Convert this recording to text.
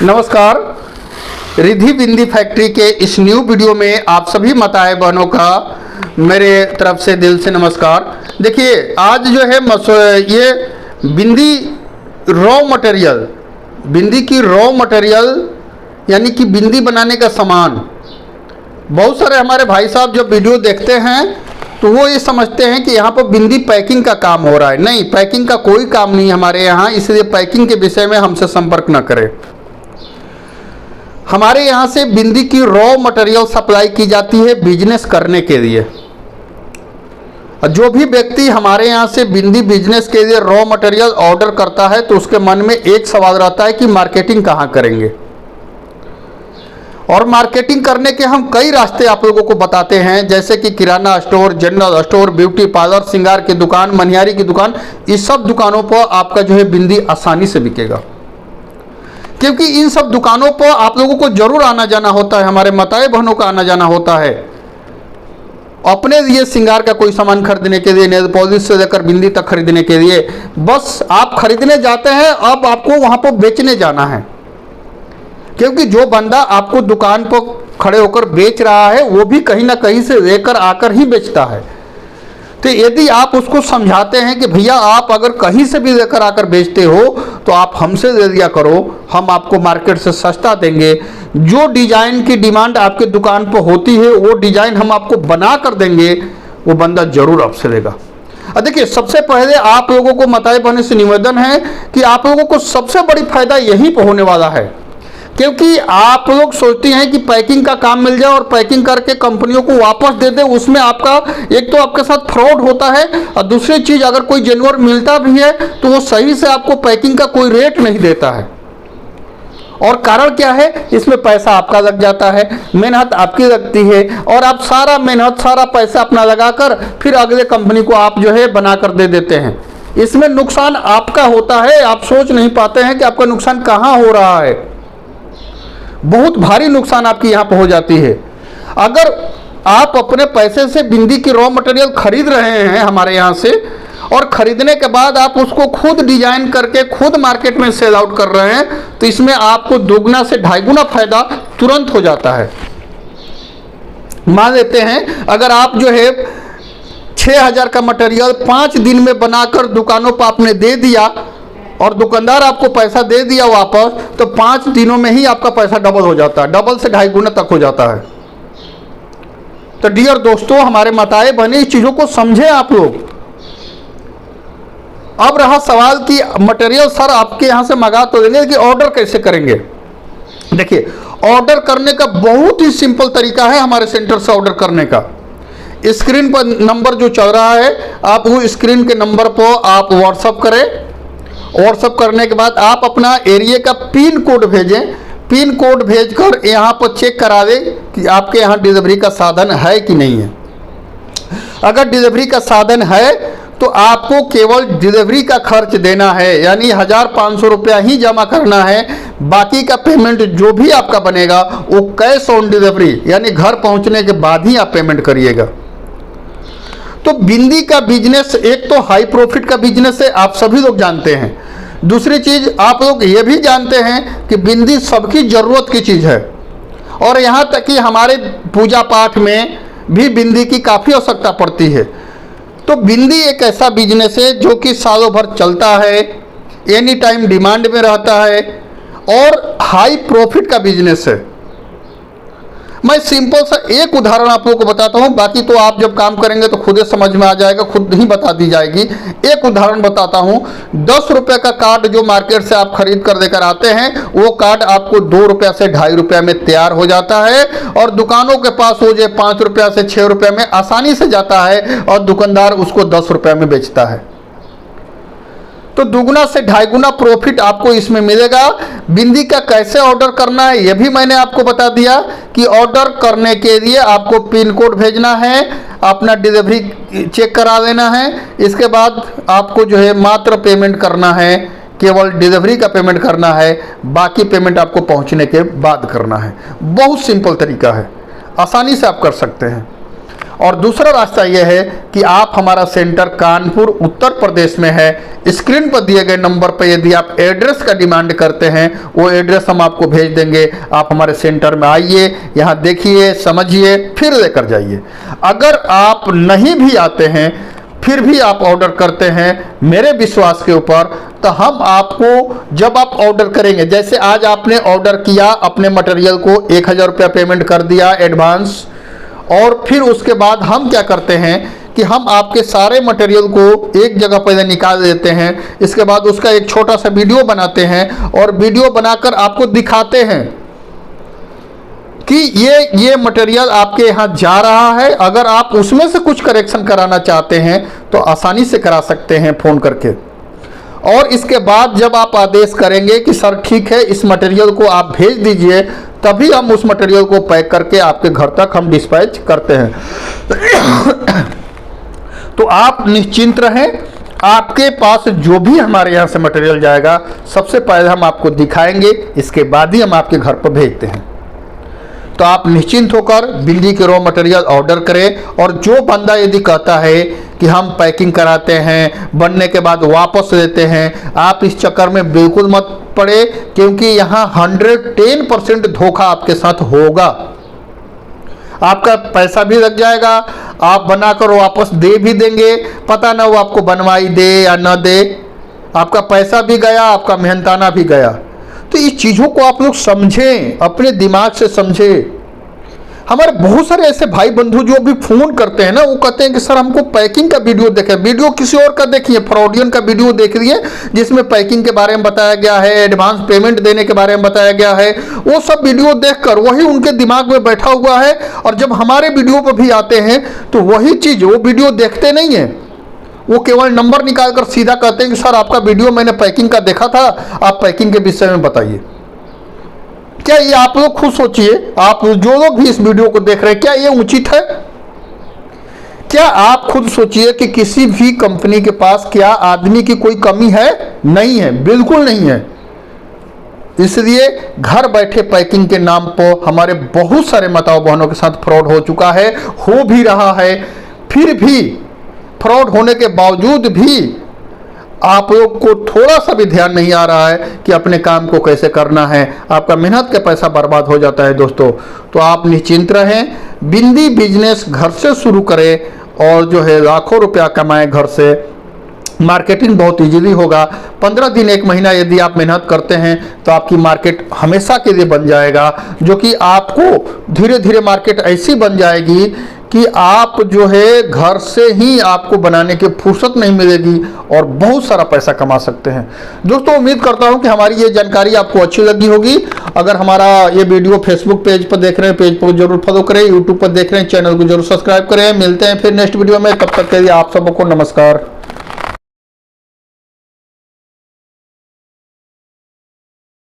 नमस्कार। रिद्धि बिंदी फैक्ट्री के इस न्यू वीडियो में आप सभी माताएं बहनों का मेरे तरफ से दिल से नमस्कार। देखिए, आज जो है ये बिंदी रॉ मटेरियल, बिंदी की रॉ मटेरियल यानी कि बिंदी बनाने का सामान, बहुत सारे हमारे भाई साहब जब वीडियो देखते हैं तो वो ये समझते हैं कि यहाँ पर बिंदी पैकिंग का काम हो रहा है। नहीं, पैकिंग का कोई काम नहीं हमारे यहाँ, इसलिए पैकिंग के विषय में हमसे संपर्क न करें। हमारे यहाँ से बिंदी की रॉ मटेरियल सप्लाई की जाती है बिजनेस करने के लिए। जो भी व्यक्ति हमारे यहाँ से बिंदी बिजनेस के लिए रॉ मटेरियल ऑर्डर करता है तो उसके मन में एक सवाल रहता है कि मार्केटिंग कहाँ करेंगे। और मार्केटिंग करने के हम कई रास्ते आप लोगों को बताते हैं, जैसे कि किराना store, general store, beauty parlour, श्रृंगार की दुकान, मनिहारी की दुकान। इस सब दुकानों पर आपका जो है बिंदी आसानी से बिकेगा, क्योंकि इन सब दुकानों पर आप लोगों को जरूर आना जाना होता है, हमारे माताएं बहनों का आना जाना होता है अपने लिए श्रृंगार का कोई सामान खरीदने के लिए, नेल पॉलिश से लेकर बिंदी तक खरीदने के लिए। बस आप खरीदने जाते हैं, अब आपको वहां पर बेचने जाना है, क्योंकि जो बंदा आपको दुकान पर खड़े होकर बेच रहा है वो भी कहीं ना कहीं से लेकर आकर ही बेचता है। तो यदि आप उसको समझाते हैं कि भैया आप अगर कहीं से भी लेकर आकर बेचते हो तो आप हमसे ले लिया करो, हम आपको मार्केट से सस्ता देंगे, जो डिजाइन की डिमांड आपके दुकान पर होती है वो डिजाइन हम आपको बना कर देंगे, वो बंदा जरूर आपसे लेगा। देखिए, सबसे पहले आप लोगों को माताएं बहनों से निवेदन है कि आप लोगों को सबसे बड़ी फायदा यहीं पर होने वाला है, क्योंकि आप लोग सोचते हैं कि पैकिंग का काम मिल जाए और पैकिंग करके कंपनियों को वापस दे दे। उसमें आपका एक तो आपके साथ फ्रॉड होता है, और दूसरी चीज अगर कोई जेन्युइन मिलता भी है तो वो सही से आपको पैकिंग का कोई रेट नहीं देता है। और कारण क्या है, इसमें पैसा आपका लग जाता है, मेहनत आपकी लगती है, और आप सारा मेहनत सारा पैसा अपना लगाकर फिर अगले कंपनी को आप जो है बनाकर दे देते हैं। इसमें नुकसान आपका होता है, आप सोच नहीं पाते हैं कि आपका नुकसान कहाँ हो रहा है। बहुत भारी नुकसान आपकी यहाँ पर हो जाती है। अगर आप अपने पैसे से बिंदी की रॉ मटेरियल खरीद रहे हैं हमारे यहाँ से, और खरीदने के बाद आप उसको खुद डिजाइन करके खुद मार्केट में सेल आउट कर रहे हैं, तो इसमें आपको दोगुना से ढाई गुना फायदा तुरंत हो जाता है। मान लेते हैं अगर आप जो है 6000 का मटेरियल 5 दिन में बनाकर दुकानों पर आपने दे दिया और दुकानदार आपको पैसा दे दिया वापस, तो 5 दिनों में ही आपका पैसा डबल हो जाता है, डबल से ढाई गुना तक हो जाता है। तो डियर दोस्तों, हमारे माताएं बहनें, इस चीज़ों को समझें आप लोग। अब रहा सवाल कि मटेरियल सर आपके यहाँ से मंगा तो देंगे कि ऑर्डर कैसे करेंगे। देखिए, ऑर्डर करने का बहुत ही सिंपल तरीका है हमारे सेंटर से ऑर्डर करने का। स्क्रीन पर नंबर जो चल रहा है, आप वो स्क्रीन के नंबर पर आप व्हाट्सअप करें। व्हाट्सअप करने के बाद आप अपना एरिया का पिन कोड भेजें। पिन कोड भेजकर यहाँ पर चेक करा दें कि आपके यहाँ डिलीवरी का साधन है कि नहीं है। अगर डिलीवरी का साधन है तो आपको केवल डिलीवरी का खर्च देना है, यानी 1500 रुपया ही जमा करना है। बाकी का पेमेंट जो भी आपका बनेगा वो कैश ऑन डिलीवरी, यानी घर पहुँचने के बाद ही आप पेमेंट करिएगा। तो बिंदी का बिजनेस एक तो हाई प्रॉफिट का बिजनेस है, आप सभी लोग जानते हैं। दूसरी चीज आप लोग ये भी जानते हैं कि बिंदी सबकी जरूरत की चीज है, और यहाँ तक कि हमारे पूजा पाठ में भी बिंदी की काफ़ी आवश्यकता पड़ती है। तो बिंदी एक ऐसा बिजनेस है जो कि सालों भर चलता है, एनी टाइम डिमांड में रहता है, और हाई प्रॉफिट का बिजनेस है। मैं सिंपल सा एक उदाहरण आप लोगों को बताता हूँ, बाकी तो आप जब काम करेंगे तो खुद ही समझ में आ जाएगा, खुद ही बता दी जाएगी। एक उदाहरण बताता हूँ। 10 रुपये का कार्ड जो मार्केट से आप खरीद कर देकर आते हैं, वो कार्ड आपको 2 रुपया से ढाई रुपया में तैयार हो जाता है, और दुकानों के पास वो जो 5 रुपया से 6 रुपये में आसानी से जाता है, और दुकानदार उसको 10 रुपये में बेचता है। तो दुगुना से ढाई गुना प्रॉफिट आपको इसमें मिलेगा। बिंदी का कैसे ऑर्डर करना है ये भी मैंने आपको बता दिया कि ऑर्डर करने के लिए आपको पिन कोड भेजना है, अपना डिलीवरी चेक करा लेना है, इसके बाद आपको जो है मात्र पेमेंट करना है, केवल डिलीवरी का पेमेंट करना है, बाकी पेमेंट आपको पहुंचने के बाद करना है। बहुत सिंपल तरीका है, आसानी से आप कर सकते हैं। और दूसरा रास्ता यह है कि आप हमारा सेंटर कानपुर उत्तर प्रदेश में है। स्क्रीन पर दिए गए नंबर पर यदि आप एड्रेस का डिमांड करते हैं, वो एड्रेस हम आपको भेज देंगे। आप हमारे सेंटर में आइए, यहाँ देखिए, समझिए, फिर लेकर जाइए। अगर आप नहीं भी आते हैं फिर भी आप ऑर्डर करते हैं मेरे विश्वास के ऊपर, तो हम आपको जब आप ऑर्डर करेंगे, जैसे आज आपने ऑर्डर किया, अपने मटेरियल को 1000 रुपया पेमेंट कर दिया एडवांस, और फिर उसके बाद हम क्या करते हैं कि हम आपके सारे मटेरियल को एक जगह पहले निकाल देते हैं। इसके बाद उसका एक छोटा सा वीडियो बनाते हैं और वीडियो बनाकर आपको दिखाते हैं कि ये मटेरियल आपके यहाँ जा रहा है। अगर आप उसमें से कुछ करेक्शन कराना चाहते हैं तो आसानी से करा सकते हैं फ़ोन करके। और इसके बाद जब आप आदेश करेंगे कि सर ठीक है, इस मटेरियल को आप भेज दीजिए, तभी हम उस मटेरियल को पैक करके आपके घर तक हम डिस्पैच करते हैं। तो आप निश्चिंत रहें, आपके पास जो भी हमारे यहाँ से मटेरियल जाएगा सबसे पहले हम आपको दिखाएंगे, इसके बाद ही हम आपके घर पर भेजते हैं। तो आप निश्चिंत होकर बिंदी के रॉ मटेरियल ऑर्डर करें। और जो बंदा यदि कहता है कि हम पैकिंग कराते हैं, बनने के बाद वापस लेते हैं, आप इस चक्कर में बिल्कुल मत पड़े, क्योंकि यहाँ 110% धोखा आपके साथ होगा। आपका पैसा भी लग जाएगा, आप बनाकर वापस दे भी देंगे, पता ना वो आपको बनवाई दे या न दे, आपका पैसा भी गया, आपका मेहनताना भी गया। तो इस चीज़ों को आप लोग समझें, अपने दिमाग से समझें। हमारे बहुत सारे ऐसे भाई बंधु जो भी फ़ोन करते हैं ना, वो कहते हैं कि सर हमको पैकिंग का वीडियो देखें। वीडियो किसी और का देखिए, फ्रॉडियन का वीडियो देख लिए जिसमें पैकिंग के बारे में बताया गया है, एडवांस पेमेंट देने के बारे में बताया गया है। वो सब वीडियो देखकर वही उनके दिमाग में बैठा हुआ है, और जब हमारे वीडियो पर भी आते हैं तो वही चीज़ वो वीडियो देखते नहीं हैं। वो केवल नंबर निकाल कर सीधा कहते हैं कि सर आपका वीडियो मैंने पैकिंग का देखा था, आप पैकिंग के विषय में बताइए। क्या ये आप लोग खुद सोचिए, आप जो लोग भी इस वीडियो को देख रहे हैं, क्या ये उचित है? क्या आप खुद सोचिए कि किसी भी कंपनी के पास क्या आदमी की कोई कमी है? नहीं है, बिल्कुल नहीं है। इसलिए घर बैठे पैकिंग के नाम पर हमारे बहुत सारे माताओं बहनों के साथ फ्रॉड हो चुका है, हो भी रहा है। फिर भी फ्रॉड होने के बावजूद भी आप लोग को थोड़ा सा भी ध्यान नहीं आ रहा है कि अपने काम को कैसे करना है, आपका मेहनत का पैसा बर्बाद हो जाता है दोस्तों। तो आप निश्चिंत रहें, बिंदी बिजनेस घर से शुरू करें और जो है लाखों रुपया कमाएं घर से। मार्केटिंग बहुत इजीली होगा। 15 दिन 1 महीना यदि आप मेहनत करते हैं तो आपकी मार्केट हमेशा के लिए बन जाएगा, जो कि आपको धीरे धीरे मार्केट ऐसी बन जाएगी कि आप जो है घर से ही आपको बनाने की फुर्सत नहीं मिलेगी और बहुत सारा पैसा कमा सकते हैं। दोस्तों उम्मीद करता हूं कि हमारी ये जानकारी आपको अच्छी लगी होगी। अगर हमारा ये वीडियो फेसबुक पेज पर देख रहे हैं, पेज पर जरूर फॉलो करें, यूट्यूब पर देख रहे हैं, चैनल को जरूर सब्सक्राइब करें। मिलते हैं फिर नेक्स्ट वीडियो में, तब तक के लिए आप सबको नमस्कार।